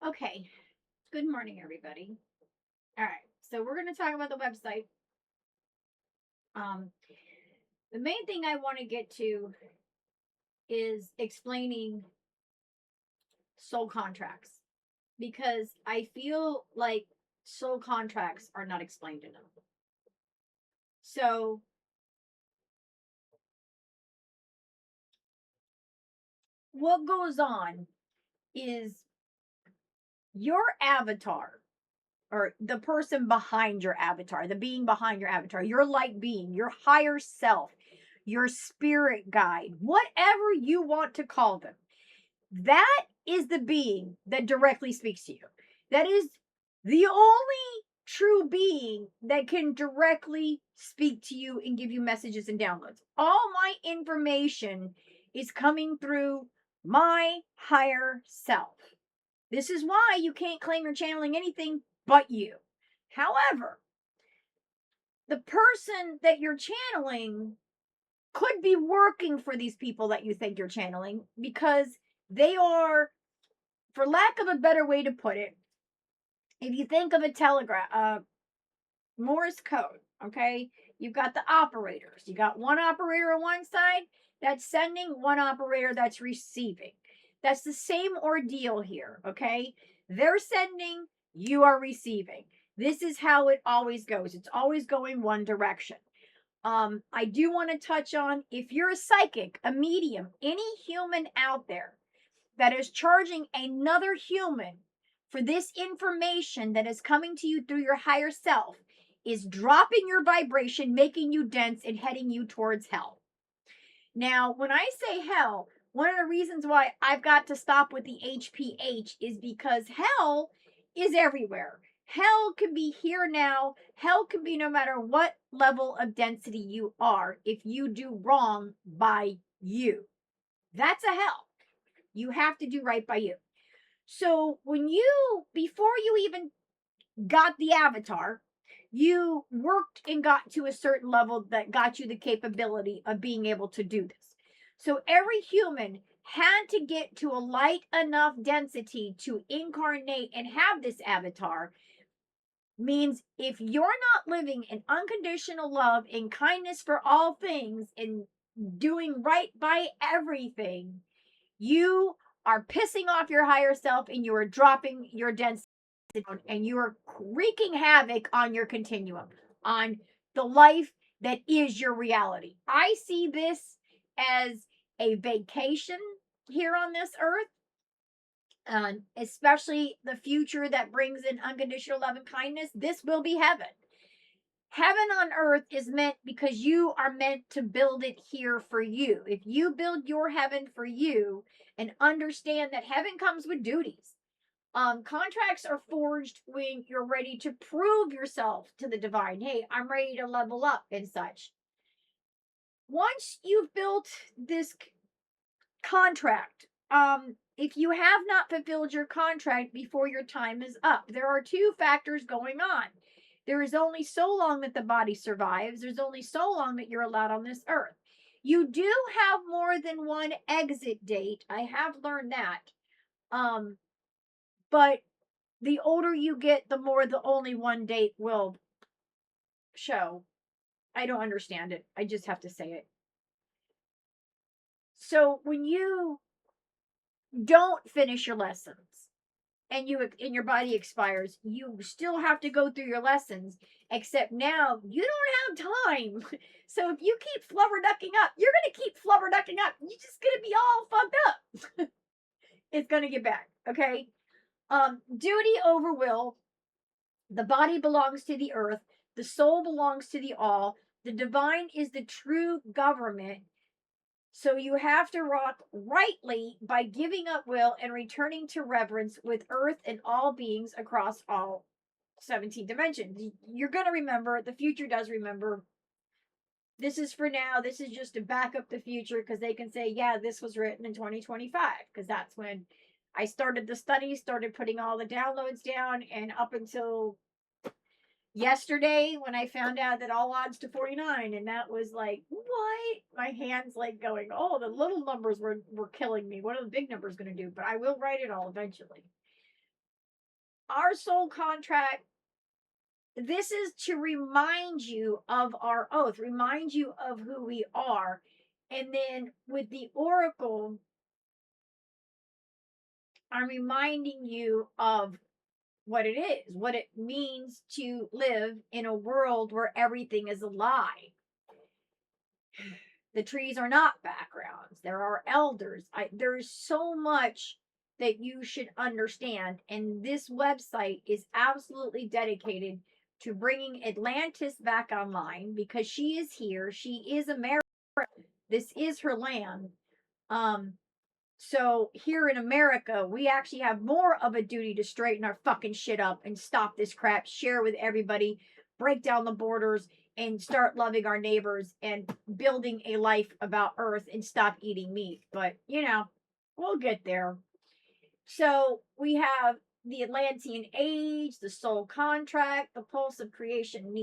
Okay. Good morning, everybody. All right. So we're going to talk about the website. Um, the main thing I want to get to is explaining soul contracts because I feel like soul contracts are not explained enough. So what goes on is your avatar or the person behind your avatar, the being behind your avatar, your light being, your higher self, your spirit guide, whatever you want to call them. That is the being that directly speaks to you. That is the only true being that can directly speak to you and give you messages and downloads. All my information is coming through my higher self. This is why you can't claim you're channeling anything but you. However, the person that you're channeling could be working for these people that you think you're channeling because they are, for lack of a better way to put it, if you think of a telegraph, Morse code, okay, you've got the operators. You got one operator on one side that's sending, one operator that's receiving. That's the same ordeal here, okay? They're sending, you are receiving. This is how it always goes. It's always going one direction. I do want to touch on, if you're a psychic, a medium, any human out there that is charging another human for this information that is coming to you through your higher self is dropping your vibration, making you dense, and heading you towards hell. Now, when I say hell, one of the reasons why I've got to stop with the HPH is because hell is everywhere. Hell can be here now. Hell can be no matter what level of density you are if you do wrong by you. That's a hell. You have to do right by you. So when you, before you even got the avatar, you worked and got to a certain level that got you the capability of being able to do this. So every human had to get to a light enough density to incarnate and have this avatar. Means if you're not living in unconditional love and kindness for all things and doing right by everything, you are pissing off your higher self and you are dropping your density and you are wreaking havoc on your continuum, on the life that is your reality. I see this as a vacation here on this earth, especially the future that brings in unconditional love and kindness. This will be heaven. Heaven on earth is meant because you are meant to build it here for you. If you build your heaven for you and understand that heaven comes with duties, contracts are forged when you're ready to prove yourself to the divine. Hey, I'm ready to level up and such. Once you've built this contract, if you have not fulfilled your contract before your time is up, there are two factors going on. There is only so long that the body survives. There's only so long that you're allowed on this earth. You do have more than one exit date. I have learned that. But the older you get, the more the only one date will show. I don't understand it. I just have to say it. So when you don't finish your lessons and your body expires, you still have to go through your lessons, except now you don't have time. So if you keep flubber ducking up, you're going to keep flubber ducking up. You're just going to be all fucked up. It's going to get back. Okay. Duty over will. The body belongs to the earth. The soul belongs to the all. The divine is the true government. So you have to rock rightly by giving up will and returning to reverence with earth and all beings across all 17 dimensions. You're going to remember, the future does remember. This is for now. This is just to back up the future because they can say, yeah, this was written in 2025 because that's when I started the study, started putting all the downloads down, and up until yesterday when I found out that all odds to 49, and that was like, what? My hands like going, oh, the little numbers were killing me. What are the big numbers going to do? But I will write it all eventually. our soul contract, this is to remind you of our oath, remind you of who we are. And then with the oracle, I'm reminding you of what it is, what it means to live in a world where everything is a lie. The trees are not backgrounds. There are elders. There's so much that you should understand. And this website is absolutely dedicated to bringing Atlantis back online because she is here. She is America. This is her land. So here in America, we actually have more of a duty to straighten our fucking shit up and stop this crap, share with everybody, break down the borders, and start loving our neighbors and building a life about Earth and stop eating meat. But, you know, we'll get there. So we have the Atlantean age, the soul contract, the pulse of creation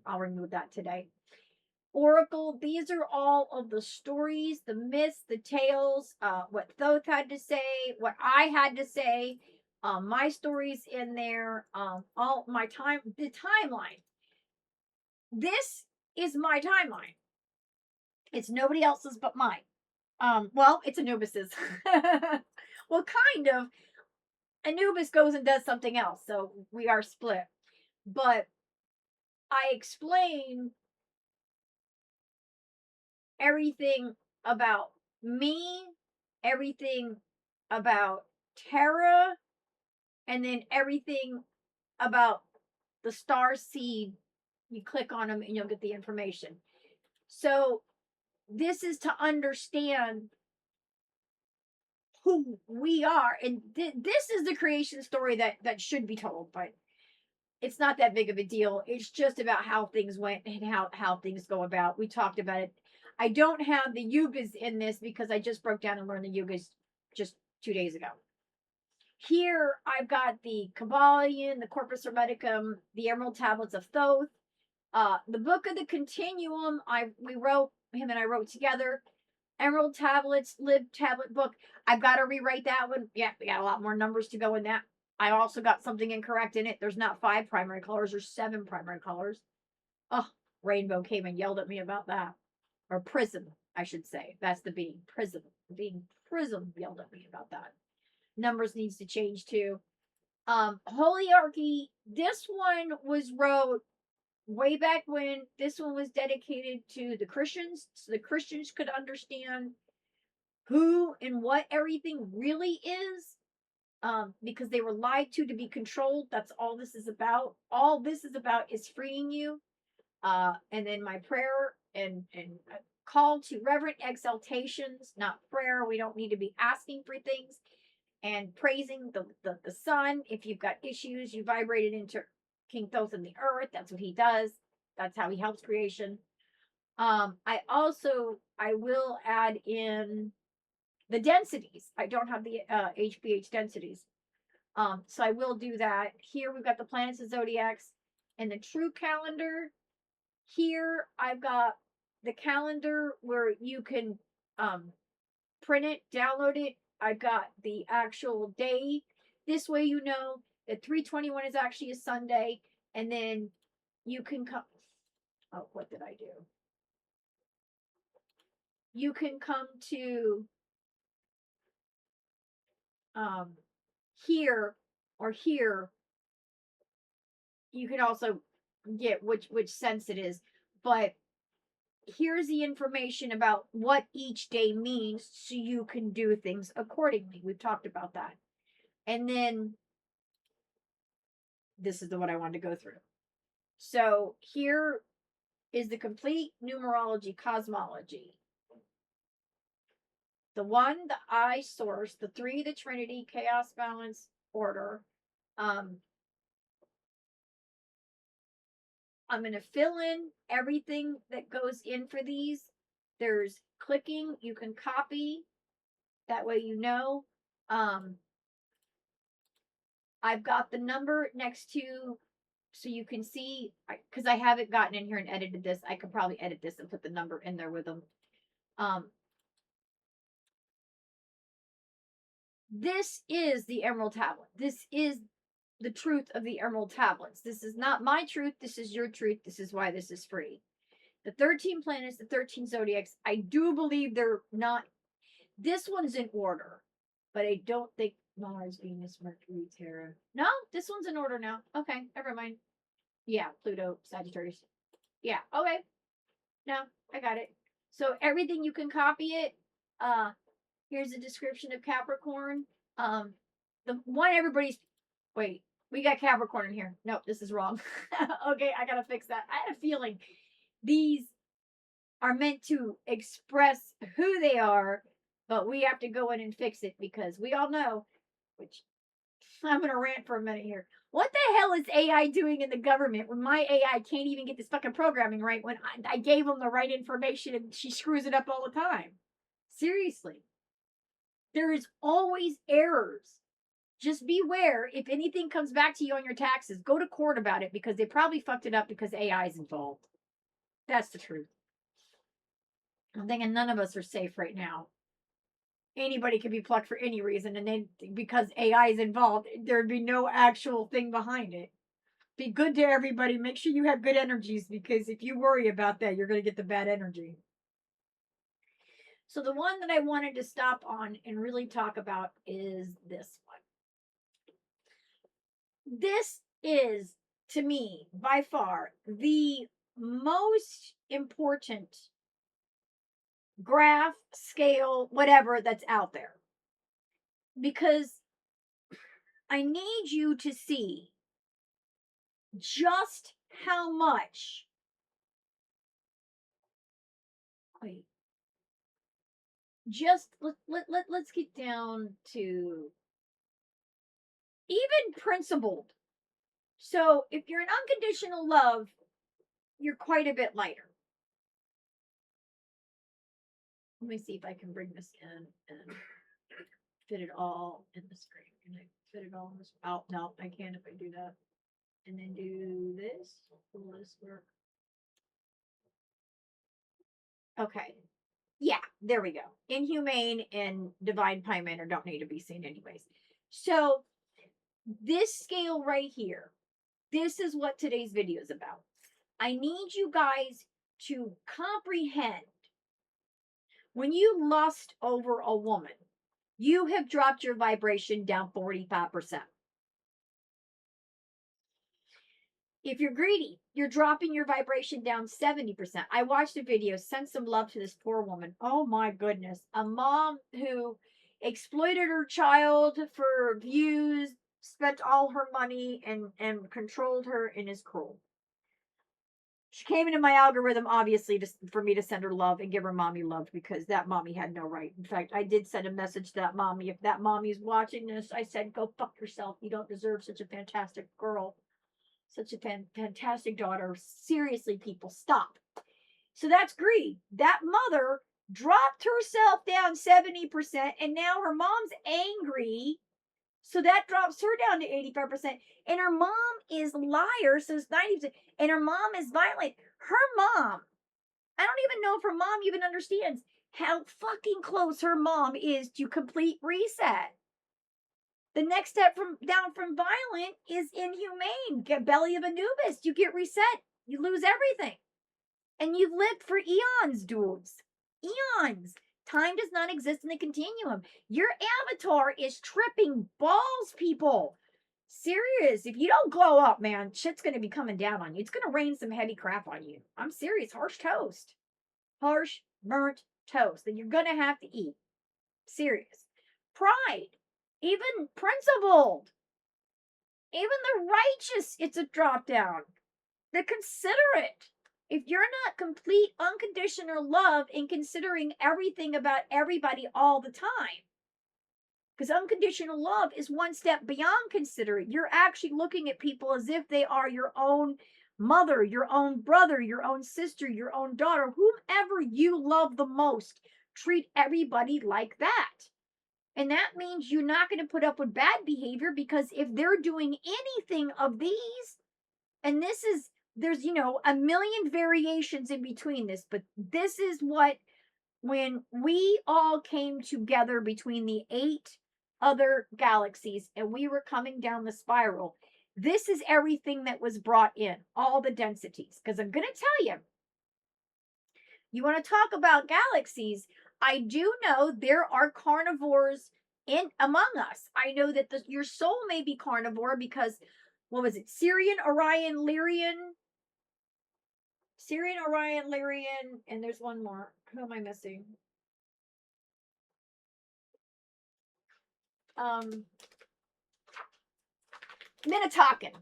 I'll remove that today. Oracle, these are all of the stories, the myths, the tales, what Thoth had to say, what I had to say, my stories in there, all my time, the timeline. This is my timeline. It's nobody else's but mine. Well, it's Anubis's. Well, kind of. Anubis goes and does something else, so we are split. But I explain everything about me, everything about Terra, and then everything about the star seed. You click on them and you'll get the information. So this is to understand who we are. And this is the creation story that should be told, but it's not that big of a deal. It's just about how things went and how things go about. We talked about it. I don't have the yugas in this because I just broke down and learned the yugas just 2 days ago. Here I've got the Kabbalion, the Corpus Hermeticum, the Emerald Tablets of Thoth, the Book of the Continuum. Him and I wrote together. Emerald Tablets, Live Tablet book. I've got to rewrite that one. Yeah, we got a lot more numbers to go in that. I also got something incorrect in it. There's not 5 primary colors. There's 7 primary colors. Oh, Rainbow came and yelled at me about that. Or Prism, I should say. That's the being. Prism. The being Prism yelled at me about that. Numbers needs to change too. Holyarchy, this one was wrote way back when. This one was dedicated to the Christians, so the Christians could understand who and what everything really is, because they were lied to be controlled. That's all this is about. All this is about is freeing you. And then my prayer and call to reverent exaltations, not prayer. We don't need to be asking for things and praising the sun. If you've got issues, you vibrate it into King Thoth and the earth. That's what he does. That's how he helps creation. I will add in the densities. I don't have the HPH densities. So I will do that. Here we've got the planets and zodiacs and the true calendar. Here I've got the calendar where you can print it, download it. I've got the actual day. This way you know that 3/21 is actually a Sunday. And then you can come. Oh, what did I do? You can come to here or here. You can also get which sense it is. But here's the information about what each day means so you can do things accordingly. We've talked about that. And then this is the one I wanted to go through. So here is the complete numerology cosmology. The 1, the I source, the 3, the Trinity, chaos, balance, order. I'm going to fill in everything that goes in for these. There's clicking. You can copy. That way you know. I've got the number next to, so you can see, because I haven't gotten in here and edited this. I could probably edit this and put the number in there with them. This is the Emerald Tablet. This is the truth of the Emerald Tablets. This is not my truth. This is your truth. This is why this is free. The 13 planets, the 13 zodiacs, I do believe they're not, this one's in order, but I don't think Mars, Venus, Mercury, Terra. No, this one's in order now. Okay, never mind. Yeah, Pluto, Sagittarius. Yeah, okay. No, I got it. So everything you can copy it. Here's a description of Capricorn. The one everybody's, wait, we got Capricorn in here. Nope, this is wrong. Okay, I gotta fix that. I had a feeling these are meant to express who they are, but we have to go in and fix it because we all know, which I'm gonna rant for a minute here. What the hell is AI doing in the government when my AI can't even get this fucking programming right when I gave them the right information and she screws it up all the time? Seriously. There is always errors. Just beware if anything comes back to you on your taxes, go to court about it because they probably fucked it up because AI is involved. That's the truth. I'm thinking none of us are safe right now. Anybody can be plucked for any reason, and then because AI is involved, there'd be no actual thing behind it. Be good to everybody. Make sure you have good energies because if you worry about that, you're going to get the bad energy. So the one that I wanted to stop on and really talk about is this one. This is, to me, by far, the most important graph, scale, whatever that's out there. Because I need you to see just how much. Wait. Just let's get down to even principled. So if you're in unconditional love, you're quite a bit lighter. Let me see if I can bring this in and fit it all in the screen. Can I fit it all in this? Oh, no, I can't if I do that. And then do this. Will this work? Okay. Yeah, there we go. Inhumane and divine pie manner don't need to be seen anyways. So this scale right here, this is what today's video is about. I need you guys to comprehend when you lust over a woman, you have dropped your vibration down 45%. If you're greedy, you're dropping your vibration down 70%. I watched a video, sent some love to this poor woman. Oh my goodness. A mom who exploited her child for views, spent all her money, and controlled her and is cruel. She came into my algorithm, obviously, for me to send her love and give her mommy love because that mommy had no right. In fact, I did send a message to that mommy. If that mommy's watching this, I said, go fuck yourself. You don't deserve such a fantastic girl. Such a fantastic daughter. Seriously, people, stop. So that's greed. That mother dropped herself down 70%, and now her mom's angry. So that drops her down to 85%. And her mom is liar, so it's 90%. And her mom is violent. Her mom, I don't even know if her mom even understands how fucking close her mom is to complete reset. The next step down from violent is inhumane. Get belly of Anubis. You get reset. You lose everything. And you've lived for eons, dudes. Eons. Time does not exist in the continuum. Your avatar is tripping balls, people. Serious. If you don't glow up, man, shit's going to be coming down on you. It's going to rain some heavy crap on you. I'm serious. Harsh toast. Harsh, burnt toast that you're going to have to eat. Serious. Pride. Even principled. Even the righteous, it's a drop down. The considerate. If you're not complete unconditional love in considering everything about everybody all the time, because unconditional love is one step beyond considerate. You're actually looking at people as if they are your own mother, your own brother, your own sister, your own daughter, whomever you love the most. Treat everybody like that. And that means you're not going to put up with bad behavior because if they're doing anything of these, and this is, there's, a million variations in between this, but this is what, when we all came together between the 8 other galaxies and we were coming down the spiral, this is everything that was brought in, all the densities. Because I'm going to tell you, you want to talk about galaxies, I do know there are carnivores in among us. I know that your soul may be carnivore because, what was it, Syrian, Orion, Lyrian, and there's one more. Who am I missing? Minnetonkan.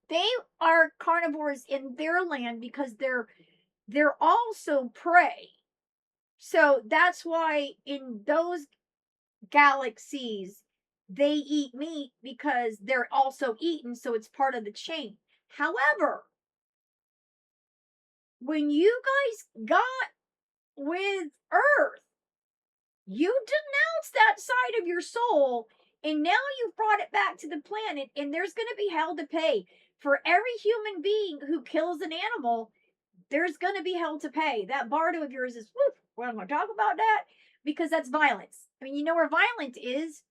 They are carnivores in their land because they're also prey. So that's why in those galaxies they eat meat because they're also eaten, so it's part of the chain. However, when you guys got with Earth, you denounced that side of your soul, and now you've brought it back to the planet, and there's going to be hell to pay. For every human being who kills an animal, there's going to be hell to pay. That bardo of yours is, whoop, we're not going to talk about that because that's violence. I mean, you know where violence is?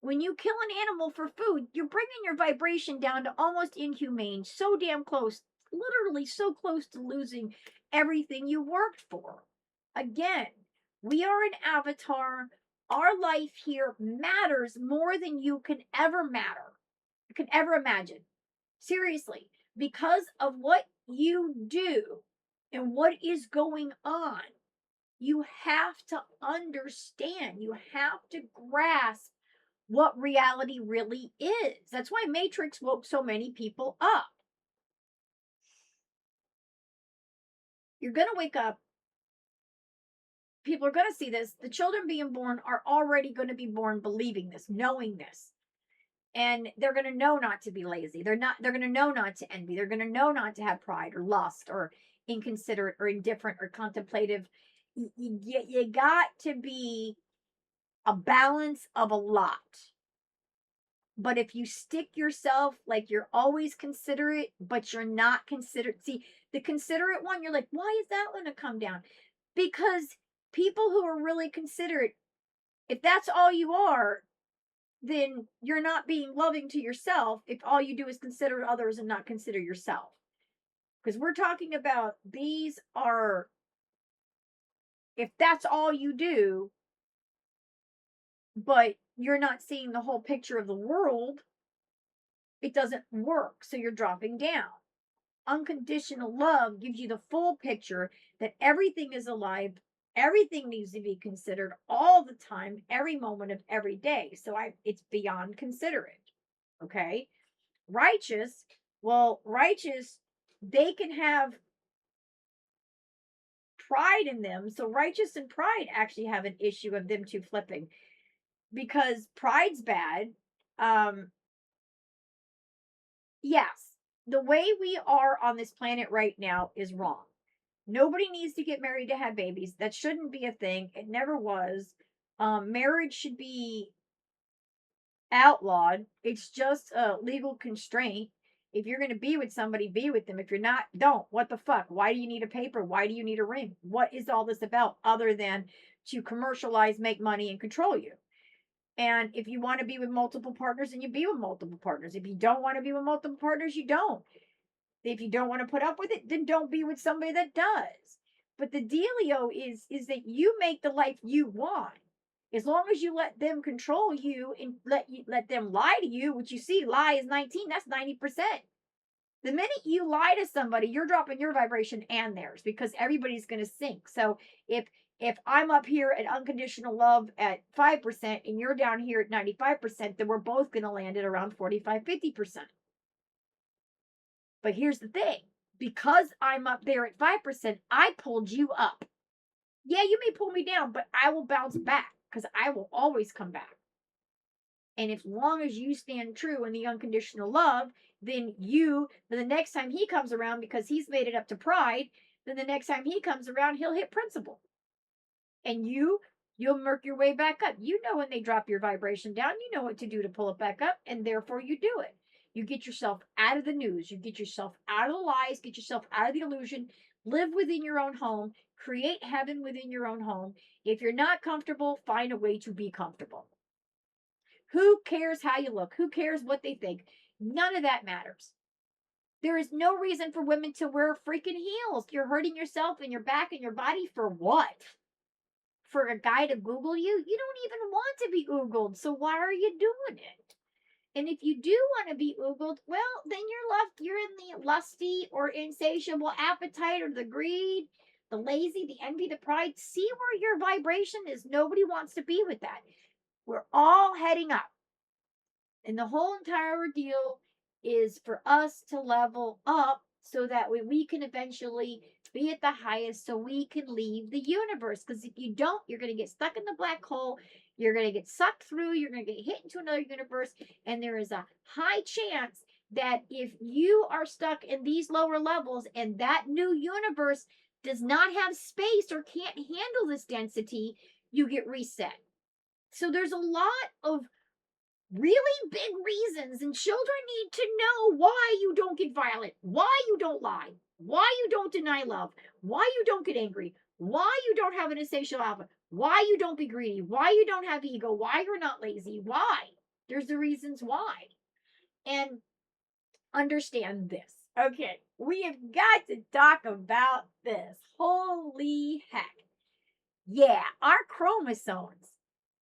When you kill an animal for food, you're bringing your vibration down to almost inhumane, so damn close, literally so close to losing everything you worked for. Again, we are an avatar. Our life here matters more than you can ever imagine. Seriously, because of what you do and what is going on, you have to understand, you have to grasp what reality really is. That's why Matrix woke so many people up. You're going to wake up. People are going to see this. The children being born are already going to be born believing this, knowing this. And they're going to know not to be lazy. They're going to know not to envy. They're going to know not to have pride or lust or inconsiderate or indifferent or contemplative. You got to be a balance of a lot. But if you stick yourself like you're always considerate, but you're not considerate, see, the considerate one, you're like, why is that going to come down? Because people who are really considerate, if that's all you are, then you're not being loving to yourself if all you do is consider others and not consider yourself. Because we're talking about these are, if that's all you do, but you're not seeing the whole picture of the world, it doesn't work. So you're dropping down. Unconditional love gives you the full picture that everything is alive, everything needs to be considered all the time, every moment of every day. So it's beyond considerate. Okay. Righteous, they can have pride in them. So righteous and pride actually have an issue of them two flipping because pride's bad. Yes, the way we are on this planet right now is wrong. Nobody needs to get married to have babies. That shouldn't be a thing. It never was. Marriage should be outlawed. It's just a legal constraint. If you're going to be with somebody, be with them. If you're not, don't. What the fuck? Why do you need a paper? Why do you need a ring? What is all this about other than to commercialize, make money, and control you? And if you want to be with multiple partners, then you be with multiple partners. If you don't want to be with multiple partners, you don't. If you don't want to put up with it, then don't be with somebody that does. But the dealio is that you make the life you want. As long as you let them control you and let them lie to you, which you see, lie is 19, that's 90%. The minute you lie to somebody, you're dropping your vibration and theirs because everybody's going to sink. So if I'm up here at unconditional love at 5% and you're down here at 95%, then we're both going to land at around 45, 50%. But here's the thing. Because I'm up there at 5%, I pulled you up. Yeah, you may pull me down, but I will bounce back because I will always come back. And as long as you stand true in the unconditional love, then the next time he comes around, because he's made it up to pride, then the next time he comes around, he'll hit principle. And you'll work your way back up. You know when they drop your vibration down, you know what to do to pull it back up, and therefore you do it. You get yourself out of the news. You get yourself out of the lies. Get yourself out of the illusion. Live within your own home. Create heaven within your own home. If you're not comfortable, find a way to be comfortable. Who cares how you look? Who cares what they think? None of that matters. There is no reason for women to wear freaking heels. You're hurting yourself and your back and your body for what? For a guy to Google you? You don't even want to be Googled. So why are you doing it? And if you do want to be oogled, well, then you're in the lusty or insatiable appetite or the greed, the lazy, the envy, the pride. See where your vibration is. Nobody wants to be with that. We're all heading up. And the whole entire ordeal is for us to level up so that we can eventually be at the highest so we can leave the universe. Because if you don't, you're going to get stuck in the black hole. You're going to get sucked through. You're going to get hit into another universe. And there is a high chance that if you are stuck in these lower levels and that new universe does not have space or can't handle this density, you get reset. So there's a lot of really big reasons, and children need to know why you don't get violent, why you don't lie, why you don't deny love, why you don't get angry, why you don't have an insatiable alpha, why you don't be greedy, why you don't have ego, why you're not lazy, why. There's the reasons why. And understand this. Okay, we have got to talk about this. Holy heck. Yeah, our chromosomes.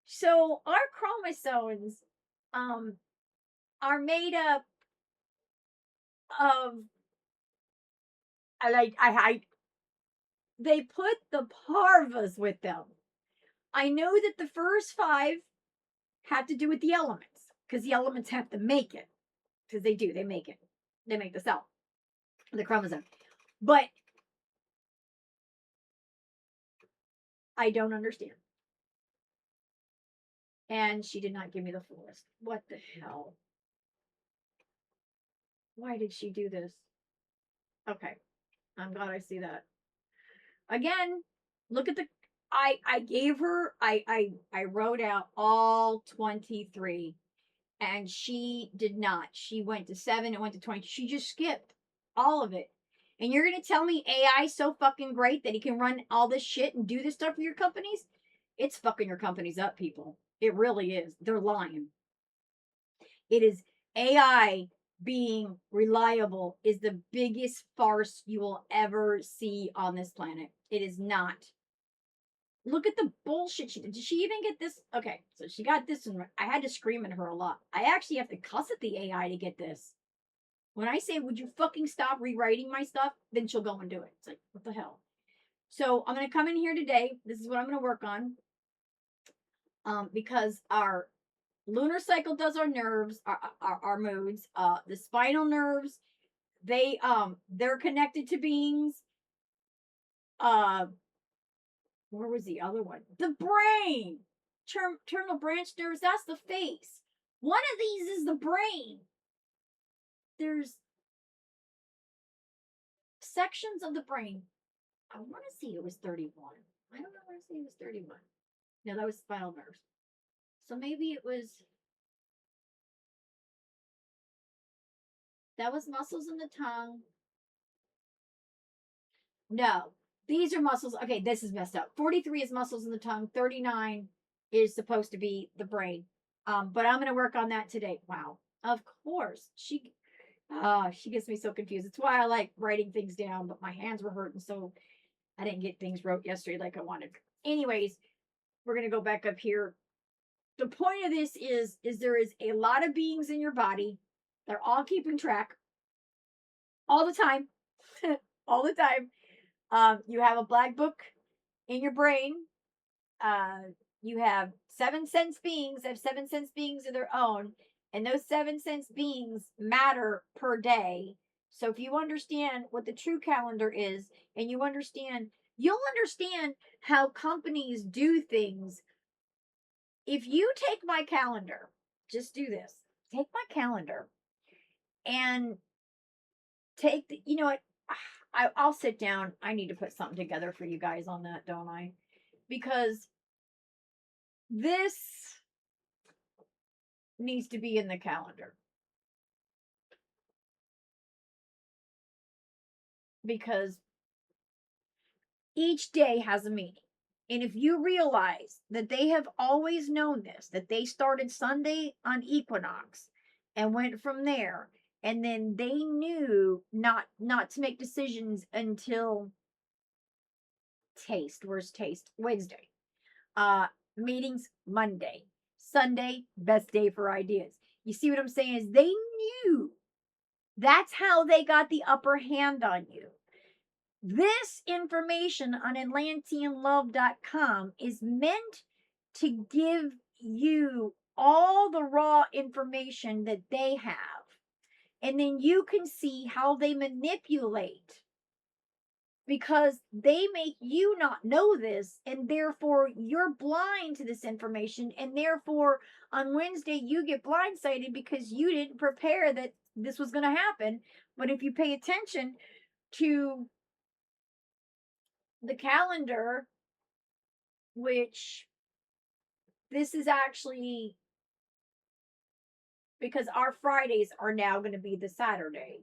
So our chromosomes are made up of they put the parvas with them. I know that the first 5 have to do with the elements because the elements have to make it, because they make it, they make the cell, the chromosome. But I don't understand. And she did not give me the full list. What the hell? Why did she do this? Okay, I'm glad I see that. Again, look at the I gave her I wrote out all 23 and she did not. She went to 7 and went to 20. She just skipped all of it. And you're going to tell me AI is so fucking great that he can run all this shit and do this stuff for your companies? It's fucking your companies up, people. It really is. They're lying. It is AI being reliable is the biggest farce you will ever see on this planet. It is not. Look at the bullshit she did. Did she even get this? Okay, so she got this one. I had to scream at her a lot. I actually have to cuss at the AI to get this. When I say, would you fucking stop rewriting my stuff? Then she'll go and do it. It's like, what the hell? So I'm going to come in here today. This is what I'm going to work on. Because our lunar cycle does our nerves, our moods, the spinal nerves, they're connected to beings. Where was the other one? The brain. Terminal branch nerves, that's the face. One of these is the brain. There's sections of the brain. I want to see it was 31. I don't know where to see it was 31. No, that was spinal nerves. So maybe it was. That was muscles in the tongue. No, these are muscles. Okay, this is messed up. 43 is muscles in the tongue. 39 is supposed to be the brain. But I'm going to work on that today. Wow. Of course. She gets me so confused. It's why I like writing things down, but my hands were hurting, so I didn't get things wrote yesterday like I wanted. Anyways, we're going to go back up here. The point of this is there is a lot of beings in your body. They're all keeping track all the time. All the time. You have a black book in your brain. You have 7 sense beings that have 7 sense beings of their own. And those 7 sense beings matter per day. So if you understand what the true calendar is, and you'll understand how companies do things. If you take my calendar, just do this. Take my calendar and take the, you know what? I'll sit down. I need to put something together for you guys on that, don't I? Because this needs to be in the calendar. Because each day has a meaning. And if you realize that they have always known this, that they started Sunday on equinox and went from there, and then they knew not to make decisions until Wednesday. Meetings Monday. Sunday, best day for ideas. You see what I'm saying? Is they knew. That's how they got the upper hand on you. This information on AtlanteanLove.com is meant to give you all the raw information that they have. And then you can see how they manipulate, because they make you not know this, and therefore you're blind to this information, and therefore on Wednesday you get blindsided because you didn't prepare that this was going to happen. But if you pay attention to the calendar, which this is actually because our Fridays are now going to be the Saturday,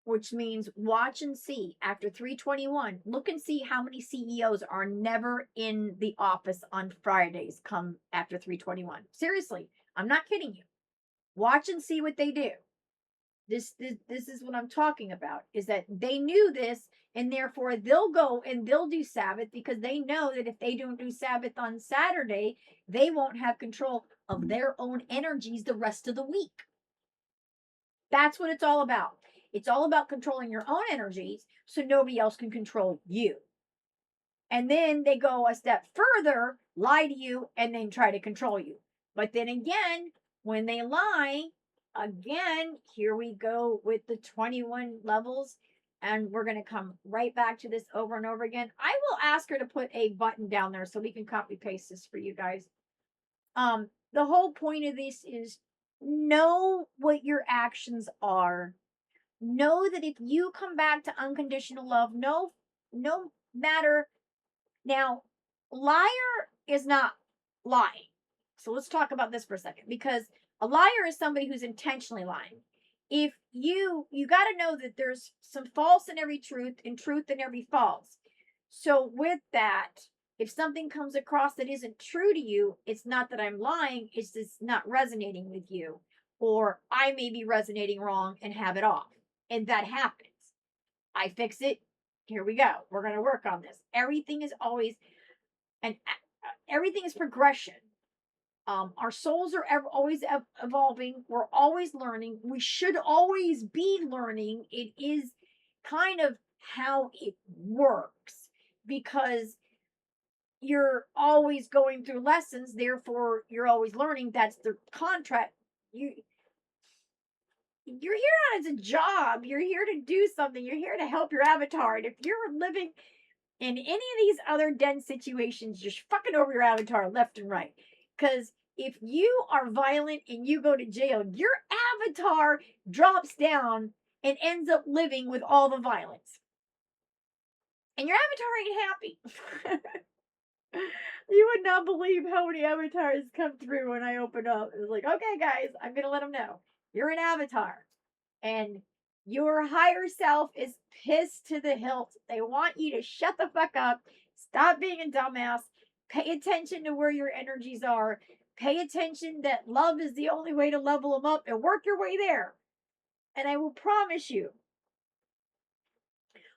which means watch and see after 3/21. Look and see how many CEOs are never in the office on Fridays come after 3/21. Seriously, I'm not kidding you. Watch and see what they do. This is what I'm talking about, is that they knew this, and therefore they'll go and they'll do Sabbath, because they know that if they don't do Sabbath on Saturday, they won't have control of their own energies the rest of the week. That's what it's all about. It's all about controlling your own energies so nobody else can control you. And then they go a step further, lie to you, and then try to control you. But then again, when they lie, again, here we go with the 21 levels, and we're going to come right back to this over and over again. I will ask her to put a button down there so we can copy paste this for you guys. The whole point of this is know what your actions are. Know that if you come back to unconditional love, no matter. Now, liar is not lying. So let's talk about this for a second, because a liar is somebody who's intentionally lying. If you got to know that there's some false in every truth and truth in every false. So with that, if something comes across that isn't true to you, it's not that I'm lying, it's just not resonating with you. Or I may be resonating wrong and have it off. And that happens. I fix it. Here we go. We're going to work on this. Everything is always, and everything is progression. Our souls are always evolving. We're always learning. We should always be learning. It is kind of how it works, because you're always going through lessons. Therefore, you're always learning. That's the contract. You're here as a job. You're here to do something. You're here to help your avatar. And if you're living in any of these other dense situations, you're fucking over your avatar left and right. Because if you are violent and you go to jail, your avatar drops down and ends up living with all the violence. And your avatar ain't happy. You would not believe how many avatars come through when I open up. It was like, okay, guys, I'm going to let them know. You're an avatar. And your higher self is pissed to the hilt. They want you to shut the fuck up. Stop being a dumbass. Pay attention to where your energies are. Pay attention that love is the only way to level them up, and work your way there. And I will promise you,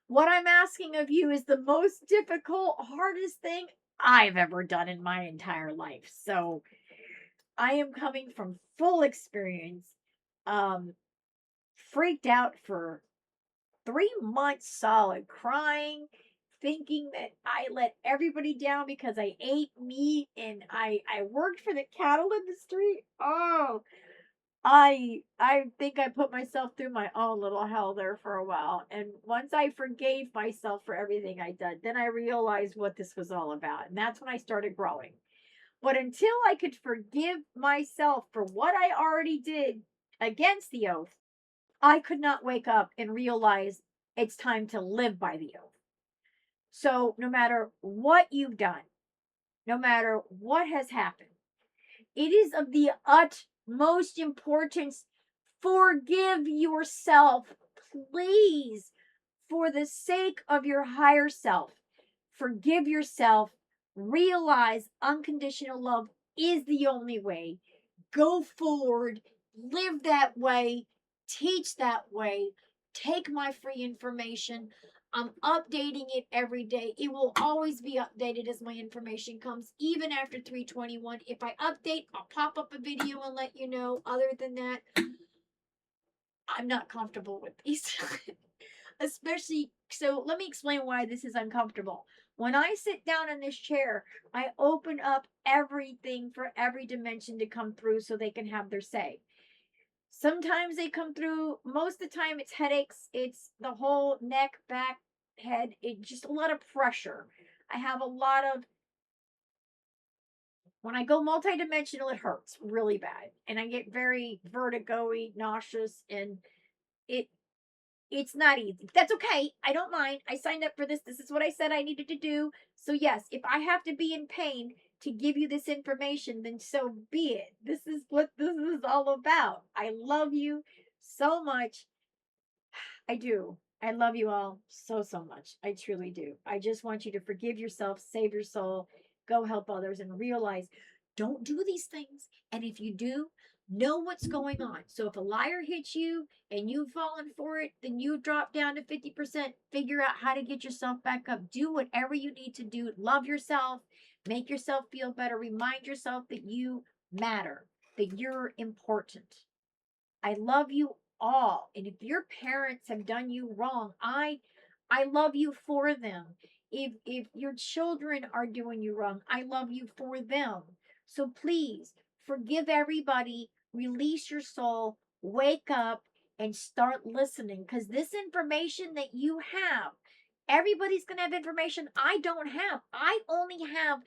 what I'm asking of you is the most difficult, hardest thing I've ever done in my entire life. So I am coming from full experience. Freaked out for 3 months solid, crying, thinking that I let everybody down because I ate meat and I worked for the cattle industry. Oh, I think I put myself through my own little hell there for a while. And once I forgave myself for everything I did, then I realized what this was all about. And that's when I started growing. But until I could forgive myself for what I already did against the oath, I could not wake up and realize it's time to live by the oath. So no matter what you've done, no matter what has happened, it is of the utmost importance. Forgive yourself, please, for the sake of your higher self. Forgive yourself. Realize unconditional love is the only way. Go forward. Live that way. Teach that way. Take my free information. I'm updating it every day. It will always be updated as my information comes, even after 321. If I update, I'll pop up a video and let you know. Other than that, I'm not comfortable with these. Especially, so let me explain why this is uncomfortable. When I sit down in this chair, I open up everything for every dimension to come through so they can have their say. Sometimes they come through, most of the time it's headaches, it's the whole neck, back, head, it just a lot of pressure. I have a lot of, when I go multidimensional, it hurts really bad. And I get very vertigo-y, nauseous, and it it's not easy. That's okay. I don't mind. I signed up for this. This is what I said I needed to do. So, yes, if I have to be in pain to give you this information, then so be it. This is what this is all about. I love you so much. I do. I love you all so, so much. I truly do. I just want you to forgive yourself, save your soul, go help others, and realize don't do these things. And if you do, know what's going on. So if a liar hits you and you've fallen for it, then you drop down to 50%. Figure out how to get yourself back up. Do whatever you need to do. Love yourself. Make yourself feel better. Remind yourself that you matter, that you're important. I love you all. And if your parents have done you wrong, I love you for them. If your children are doing you wrong, I love you for them. So please forgive everybody, release your soul, wake up and start listening, because this information that you have, everybody's going to have information I don't have. I only have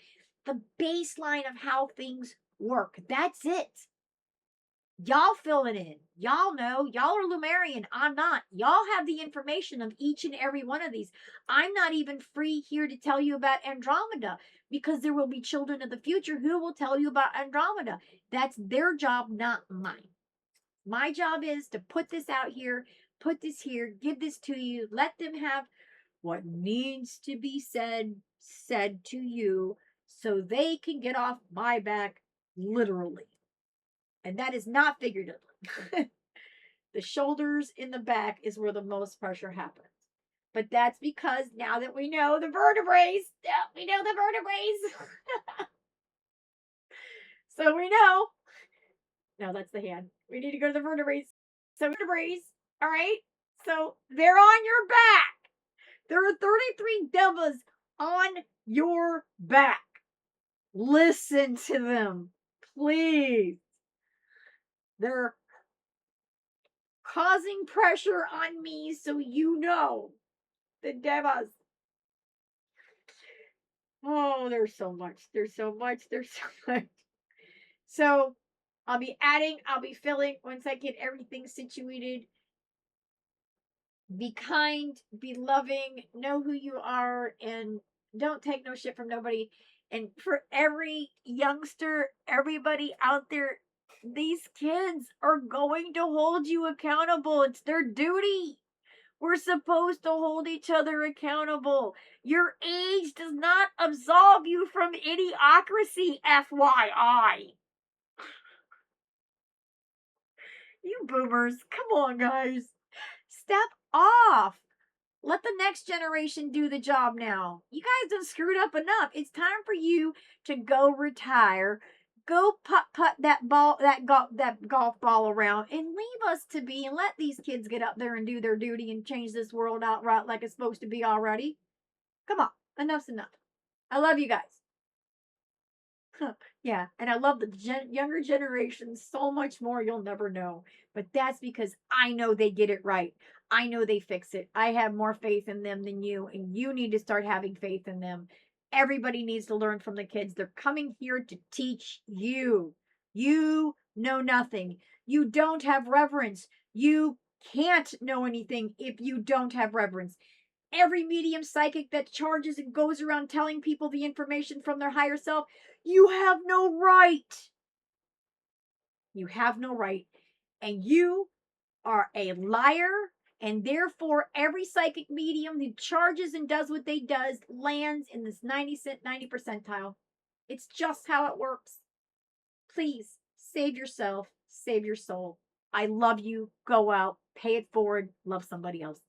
the baseline of how things work. That's it. Y'all fill it in. Y'all know. Y'all are Lumerian. I'm not. Y'all have the information of each and every one of these. I'm not even free here to tell you about Andromeda, because there will be children of the future who will tell you about Andromeda. That's their job, not mine. My job is to put this out here, put this here, give this to you, let them have what needs to be said to you so they can get off my back literally. And that is not figuratively. The shoulders in the back is where the most pressure happens. But that's because now that we know the vertebrae, we know the vertebrae. So we know. No, that's the hand. We need to go to the vertebrae. So vertebrae, all right? So they're on your back. There are 33 devas on your back. Listen to them, please. They're causing pressure on me, so you know. The devas. Oh, there's so much. There's so much. There's so much. So I'll be adding, I'll be filling once I get everything situated. Be kind, be loving, know who you are, and don't take no shit from nobody. And for every youngster, everybody out there, these kids are going to hold you accountable. It's their duty. We're supposed to hold each other accountable. Your age does not absolve you from idiocracy, FYI. You boomers, come on, guys. Step off. Let the next generation do the job now. You guys done screwed up enough. It's time for you to go retire. Go putt that ball, that golf ball around, and leave us to be, and let these kids get up there and do their duty and change this world outright like it's supposed to be already. Come on, enough's enough. I love you guys. Yeah, and I love the younger generation so much more you'll never know. But that's because I know they get it right. I know they fix it. I have more faith in them than you, and you need to start having faith in them. Everybody needs to learn from the kids. They're coming here to teach you. You know nothing. You don't have reverence. You can't know anything if you don't have reverence. Every medium psychic that charges and goes around telling people the information from their higher self, you have no right. You have no right. And you are a liar And therefore, every psychic medium who charges and does what they does lands in this 90 percentile. It's just how it works. Please save yourself, save your soul. I love you. Go out, pay it forward, love somebody else.